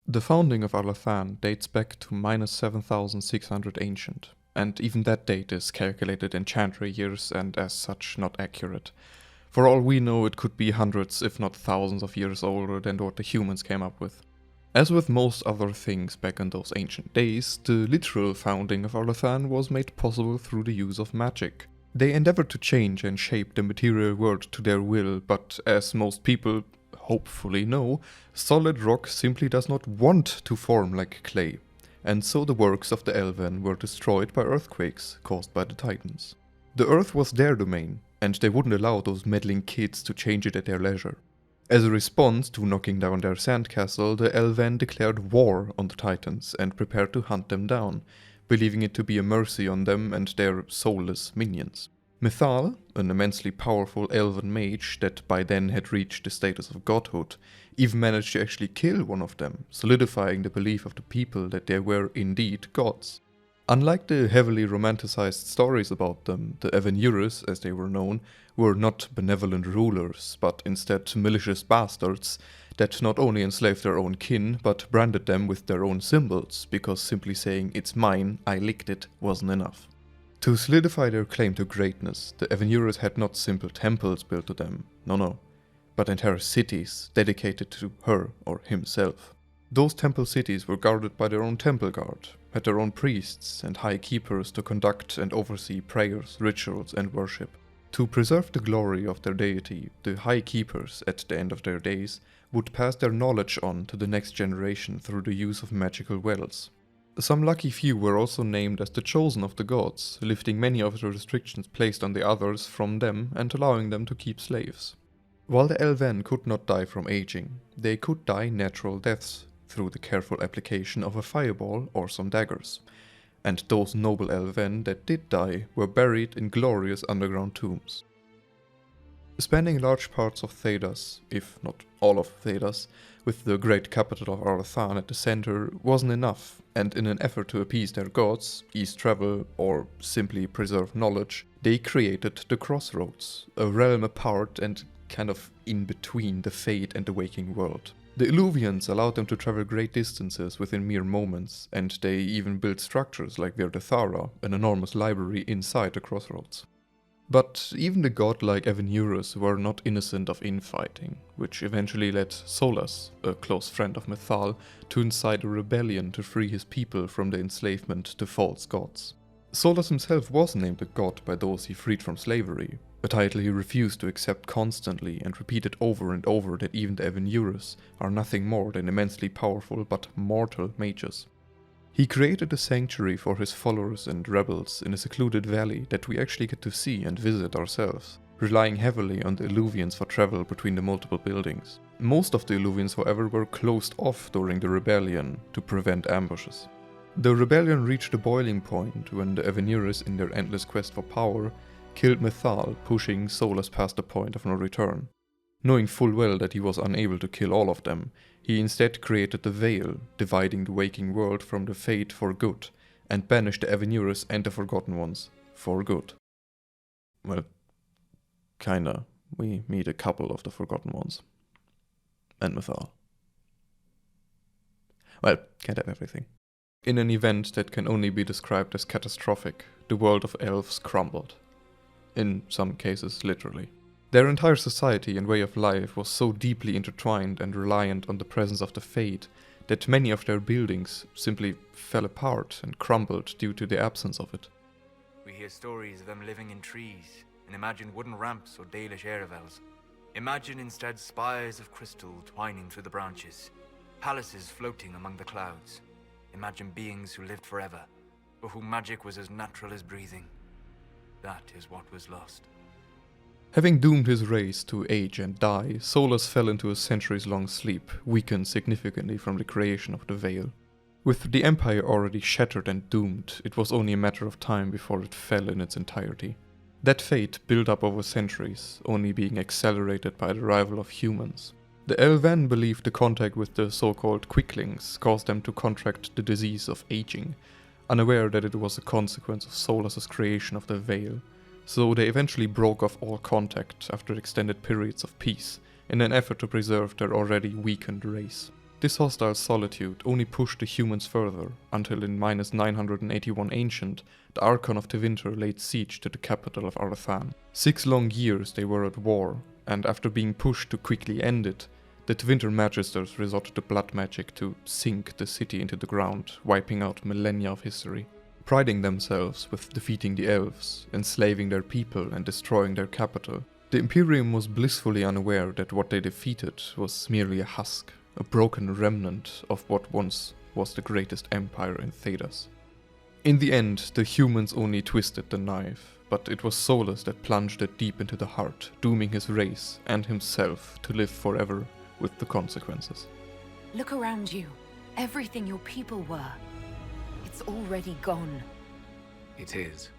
The founding of Arlathan dates back to minus 7600 ancient, and even that date is calculated in Chantry years and as such not accurate. For all we know, it could be hundreds if not thousands of years older than what the humans came up with. As with most other things back in those ancient days, the literal founding of Arlathan was made possible through the use of magic. They endeavored to change and shape the material world to their will, but as most people hopefully know, solid rock simply does not want to form like clay, and so the works of the Elven were destroyed by earthquakes caused by the Titans. The earth was their domain, and they wouldn't allow those meddling kids to change it at their leisure. As a response to knocking down their sandcastle, the Elven declared war on the Titans and prepared to hunt them down, believing it to be a mercy on them and their soulless minions. Mithal, an immensely powerful elven mage that by then had reached the status of godhood, even managed to actually kill one of them, solidifying the belief of the people that they were indeed gods. Unlike the heavily romanticized stories about them, the Avenurus, as they were known, were not benevolent rulers, but instead malicious bastards that not only enslaved their own kin, but branded them with their own symbols, because simply saying "it's mine, I licked it" wasn't enough. To solidify their claim to greatness, the Avenurus had not simple temples built to them, no, but entire cities dedicated to her or himself. Those temple cities were guarded by their own temple guard, had their own priests and high keepers to conduct and oversee prayers, rituals and worship. To preserve the glory of their deity, the high keepers, at the end of their days, would pass their knowledge on to the next generation through the use of magical wells. Some lucky few were also named as the chosen of the gods, lifting many of the restrictions placed on the others from them and allowing them to keep slaves. While the Elven could not die from aging, they could die natural deaths through the careful application of a fireball or some daggers, and those noble Elven that did die were buried in glorious underground tombs. Spanning large parts of Thedas, if not all of Thedas, with the great capital of Arlathan at the center, wasn't enough, and in an effort to appease their gods, ease travel, or simply preserve knowledge, they created the Crossroads, a realm apart and kind of in between the Fade and the waking world. The Illuvians allowed them to travel great distances within mere moments, and they even built structures like Dirthara, an enormous library inside the Crossroads. But even the godlike Avenurus were not innocent of infighting, which eventually led Solas, a close friend of Mithal, to incite a rebellion to free his people from the enslavement to false gods. Solas himself was named a god by those he freed from slavery, a title he refused to accept constantly and repeated over and over that even the Avenurus are nothing more than immensely powerful but mortal mages. He created a sanctuary for his followers and rebels in a secluded valley that we actually get to see and visit ourselves, relying heavily on the Illuvians for travel between the multiple buildings. Most of the Illuvians, however, were closed off during the rebellion to prevent ambushes. The rebellion reached a boiling point when the Avenurus, in their endless quest for power, killed Mithal, pushing Solas past the point of no return. Knowing full well that he was unable to kill all of them, he instead created the Veil, dividing the waking world from the Fade for good, and banished the Avenurus and the Forgotten Ones for good. Well, kinda. We meet a couple of the Forgotten Ones. And Mithal. Well, can't have everything. In an event that can only be described as catastrophic, the world of elves crumbled. In some cases, literally. Their entire society and way of life was so deeply intertwined and reliant on the presence of the Fade that many of their buildings simply fell apart and crumbled due to the absence of it. We hear stories of them living in trees and imagine wooden ramps or Dalish airvels. Imagine instead spires of crystal twining through the branches, palaces floating among the clouds. Imagine beings who lived forever, for whom magic was as natural as breathing. That is what was lost. Having doomed his race to age and die, Solas fell into a centuries-long sleep, weakened significantly from the creation of the Veil. With the Empire already shattered and doomed, it was only a matter of time before it fell in its entirety. That fate built up over centuries, only being accelerated by the arrival of humans. The Elven believed the contact with the so-called quicklings caused them to contract the disease of aging, unaware that it was a consequence of Solas' creation of the Veil. So they eventually broke off all contact after extended periods of peace, in an effort to preserve their already weakened race. This hostile solitude only pushed the humans further, until in minus 981 Ancient, the Archon of Tevinter laid siege to the capital of Arlathan. 6 long years they were at war, and after being pushed to quickly end it, the Tevinter Magisters resorted to blood magic to sink the city into the ground, wiping out millennia of history. Priding themselves with defeating the elves, enslaving their people and destroying their capital, the Imperium was blissfully unaware that what they defeated was merely a husk, a broken remnant of what once was the greatest empire in Thedas. In the end, the humans only twisted the knife, but it was Solas that plunged it deep into the heart, dooming his race and himself to live forever with the consequences. Look around you. Everything your people were. It's already gone. It is.